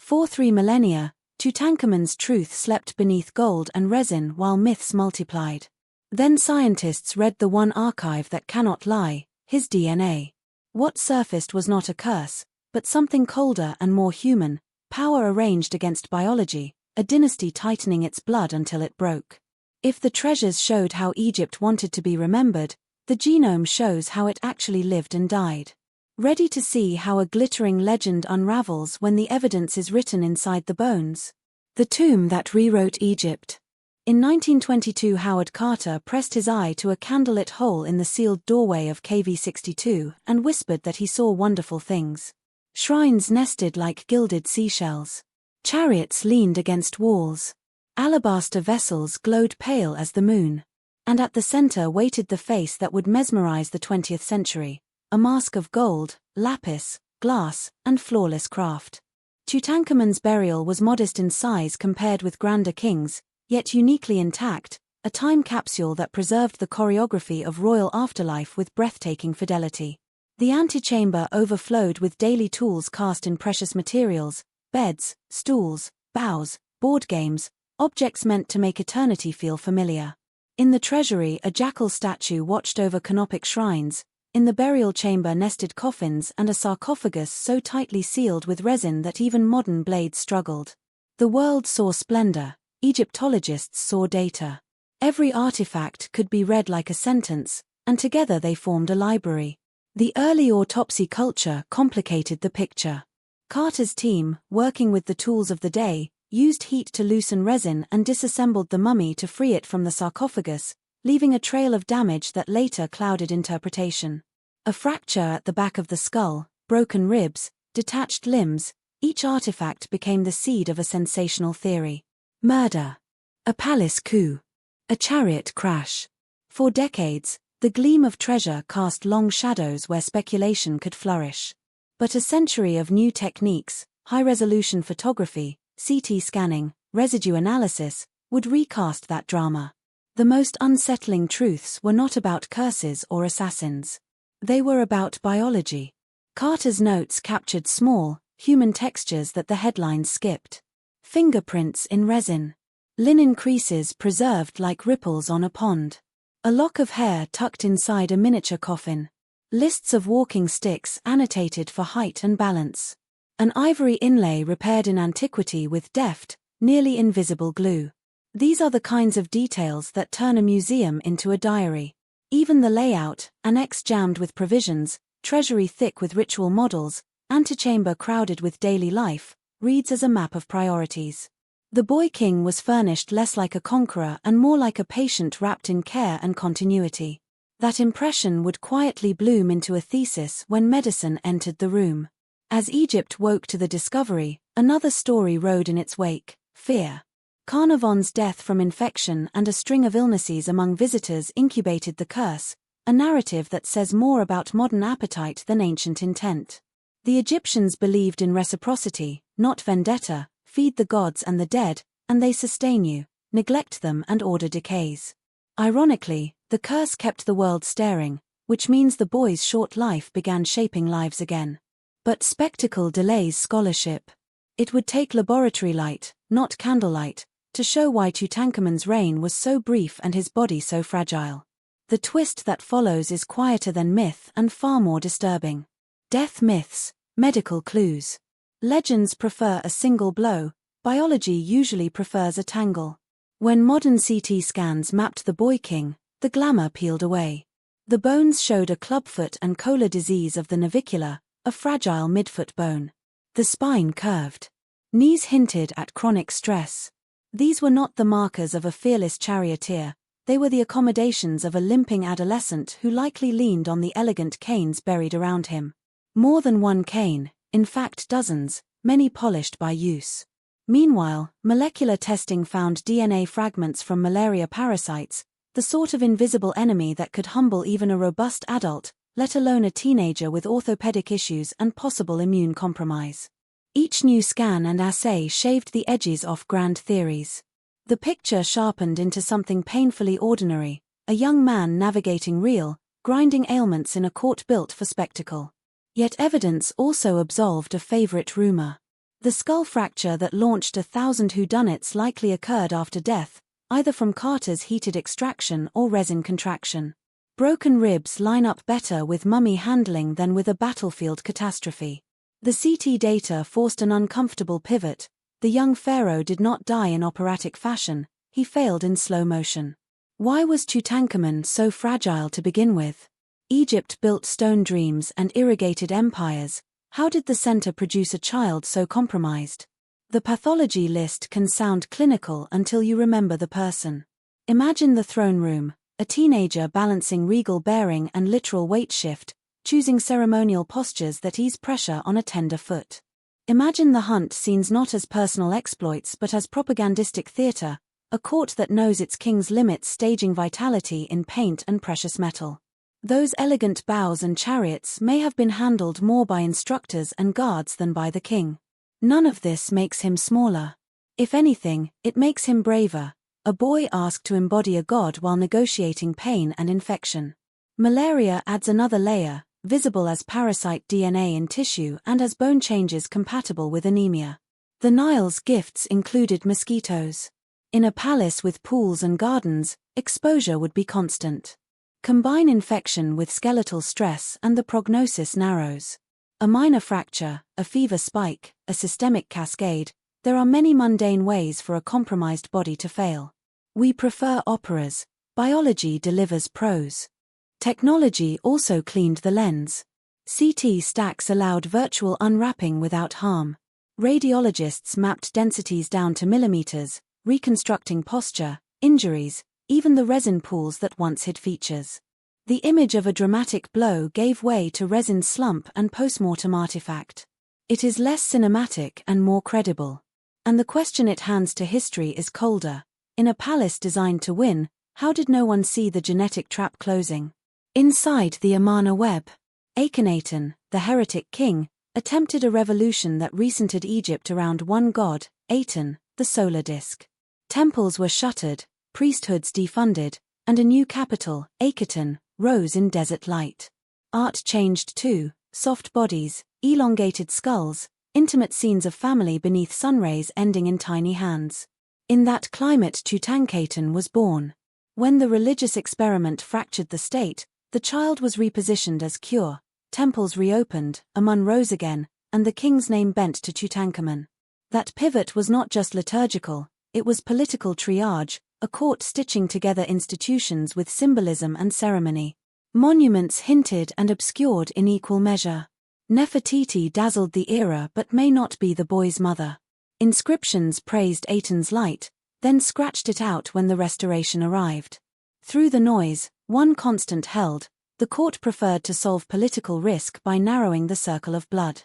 For 3 millennia, Tutankhamun's truth slept beneath gold and resin while myths multiplied. Then scientists read the one archive that cannot lie, his DNA. What surfaced was not a curse, but something colder and more human, power arranged against biology, a dynasty tightening its blood until it broke. If the treasures showed how Egypt wanted to be remembered, the genome shows how it actually lived and died. Ready to see how a glittering legend unravels when the evidence is written inside the bones? The tomb that rewrote Egypt. In 1922, Howard Carter pressed his eye to a candlelit hole in the sealed doorway of KV-62 and whispered that he saw wonderful things. Shrines nested like gilded seashells. Chariots leaned against walls. Alabaster vessels glowed pale as the moon. And at the center waited the face that would mesmerize the 20th century, a mask of gold, lapis, glass, and flawless craft. Tutankhamun's burial was modest in size compared with grander kings, yet uniquely intact, a time capsule that preserved the choreography of royal afterlife with breathtaking fidelity. The antechamber overflowed with daily tools cast in precious materials, beds, stools, bows, board games, objects meant to make eternity feel familiar. In the treasury, a jackal statue watched over canopic shrines. In the burial chamber nested coffins and a sarcophagus so tightly sealed with resin that even modern blades struggled. The world saw splendor. Egyptologists saw data. Every artifact could be read like a sentence, and together they formed a library. The early autopsy culture complicated the picture. Carter's team, working with the tools of the day, used heat to loosen resin and disassembled the mummy to free it from the sarcophagus, leaving a trail of damage that later clouded interpretation. A fracture at the back of the skull, broken ribs, detached limbs, each artifact became the seed of a sensational theory. Murder. A palace coup. A chariot crash. For decades, the gleam of treasure cast long shadows where speculation could flourish. But a century of new techniques, high-resolution photography, CT scanning, residue analysis, would recast that drama. The most unsettling truths were not about curses or assassins. They were about biology. Carter's notes captured small, human textures that the headlines skipped. Fingerprints in resin. Linen creases preserved like ripples on a pond. A lock of hair tucked inside a miniature coffin. Lists of walking sticks annotated for height and balance. An ivory inlay repaired in antiquity with deft, nearly invisible glue. These are the kinds of details that turn a museum into a diary. Even the layout, annex jammed with provisions, treasury thick with ritual models, antechamber crowded with daily life, reads as a map of priorities. The boy king was furnished less like a conqueror and more like a patient wrapped in care and continuity. That impression would quietly bloom into a thesis when medicine entered the room. As Egypt woke to the discovery, another story rode in its wake: fear. Carnarvon's death from infection and a string of illnesses among visitors incubated the curse, a narrative that says more about modern appetite than ancient intent. The Egyptians believed in reciprocity, not vendetta: feed the gods and the dead, and they sustain you; neglect them and order decays. Ironically, the curse kept the world staring, which means the boy's short life began shaping lives again. But spectacle delays scholarship. It would take laboratory light, not candlelight, to show why Tutankhamun's reign was so brief and his body so fragile. The twist that follows is quieter than myth and far more disturbing. Death myths, medical clues. Legends prefer a single blow, biology usually prefers a tangle. When modern CT scans mapped the boy king, the glamour peeled away. The bones showed a clubfoot and choler disease of the navicular, a fragile midfoot bone. The spine curved. Knees hinted at chronic stress. These were not the markers of a fearless charioteer, they were the accommodations of a limping adolescent who likely leaned on the elegant canes buried around him. More than one cane, in fact dozens, many polished by use. Meanwhile, molecular testing found DNA fragments from malaria parasites, the sort of invisible enemy that could humble even a robust adult, let alone a teenager with orthopedic issues and possible immune compromise. Each new scan and assay shaved the edges off grand theories. The picture sharpened into something painfully ordinary: a young man navigating real, grinding ailments in a court built for spectacle. Yet evidence also absolved a favorite rumor. The skull fracture that launched 1,000 whodunits likely occurred after death, either from Carter's heated extraction or resin contraction. Broken ribs line up better with mummy handling than with a battlefield catastrophe. The CT data forced an uncomfortable pivot. The young pharaoh did not die in operatic fashion, he failed in slow motion. Why was Tutankhamun so fragile to begin with? Egypt built stone dreams and irrigated empires. How did the center produce a child so compromised? The pathology list can sound clinical until you remember the person. Imagine the throne room, a teenager balancing regal bearing and literal weight shift, choosing ceremonial postures that ease pressure on a tender foot. Imagine the hunt scenes not as personal exploits but as propagandistic theater, a court that knows its king's limits staging vitality in paint and precious metal. Those elegant bows and chariots may have been handled more by instructors and guards than by the king. None of this makes him smaller. If anything, it makes him braver. A boy asked to embody a god while negotiating pain and infection. Malaria adds another layer, visible as parasite DNA in tissue and as bone changes compatible with anemia. The Nile's gifts included mosquitoes. In a palace with pools and gardens, exposure would be constant. Combine infection with skeletal stress and the prognosis narrows. A minor fracture, a fever spike, a systemic cascade, there are many mundane ways for a compromised body to fail. We prefer operas. Biology delivers prose. Technology also cleaned the lens. CT stacks allowed virtual unwrapping without harm. Radiologists mapped densities down to millimeters, reconstructing posture, injuries, even the resin pools that once hid features. The image of a dramatic blow gave way to resin slump and postmortem artifact. It is less cinematic and more credible. And the question it hands to history is colder. In a palace designed to win, how did no one see the genetic trap closing? Inside the Amarna web, Akhenaten, the heretic king, attempted a revolution that recentered Egypt around one god, Aten, the solar disk. Temples were shuttered, priesthoods defunded, and a new capital, Akhenaten, rose in desert light. Art changed too, soft bodies, elongated skulls, intimate scenes of family beneath sunrays ending in tiny hands. In that climate Tutankhaten was born. When the religious experiment fractured the state, the child was repositioned as cure, temples reopened, Amun rose again, and the king's name bent to Tutankhamun. That pivot was not just liturgical, it was political triage, a court stitching together institutions with symbolism and ceremony. Monuments hinted and obscured in equal measure. Nefertiti dazzled the era but may not be the boy's mother. Inscriptions praised Aten's light, then scratched it out when the restoration arrived. Through the noise, one constant held: the court preferred to solve political risk by narrowing the circle of blood.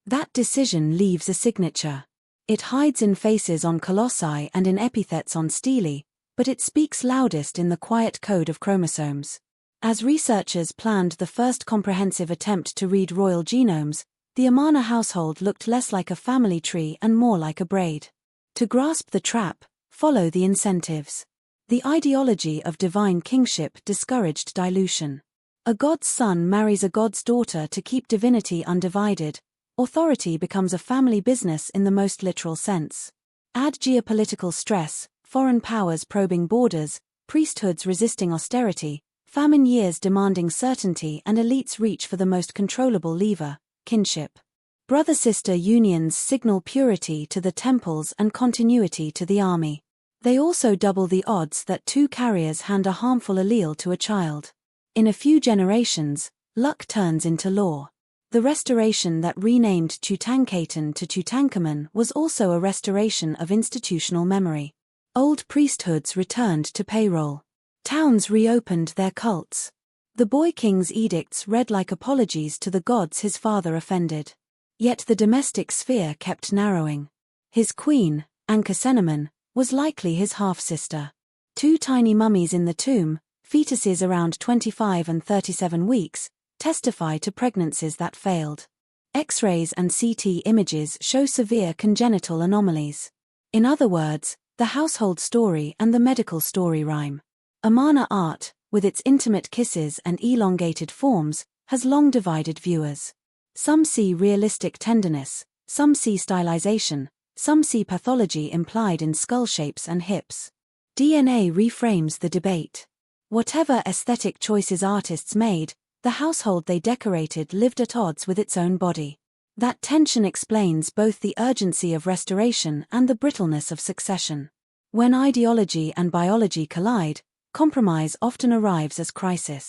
That decision leaves a signature. It hides in faces on colossi and in epithets on stelae, but it speaks loudest in the quiet code of chromosomes. As researchers planned the first comprehensive attempt to read royal genomes, the Amarna household looked less like a family tree and more like a braid. To grasp the trap, follow the incentives. The ideology of divine kingship discouraged dilution. A god's son marries a god's daughter to keep divinity undivided. Authority becomes a family business in the most literal sense. Add geopolitical stress, foreign powers probing borders, priesthoods resisting austerity, famine years demanding certainty, and elites reach for the most controllable lever: kinship. Brother-sister unions signal purity to the temples and continuity to the army. They also double the odds that two carriers hand a harmful allele to a child. In a few generations, luck turns into law. The restoration that renamed Tutankhaten to Tutankhamun was also a restoration of institutional memory. Old priesthoods returned to payroll. Towns reopened their cults. The boy king's edicts read like apologies to the gods his father offended. Yet the domestic sphere kept narrowing. His queen, Ankhesenamun, was likely his half-sister. Two tiny mummies in the tomb, fetuses around 25 and 37 weeks, testify to pregnancies that failed. X-rays and CT images show severe congenital anomalies. In other words, the household story and the medical story rhyme. Amarna art, with its intimate kisses and elongated forms, has long divided viewers. Some see realistic tenderness, Some see stylization, some see pathology implied in skull shapes and hips. DNA reframes the debate. Whatever aesthetic choices artists made, the household they decorated lived at odds with its own body. That tension explains both the urgency of restoration and the brittleness of succession. When ideology and biology collide, compromise often arrives as crisis.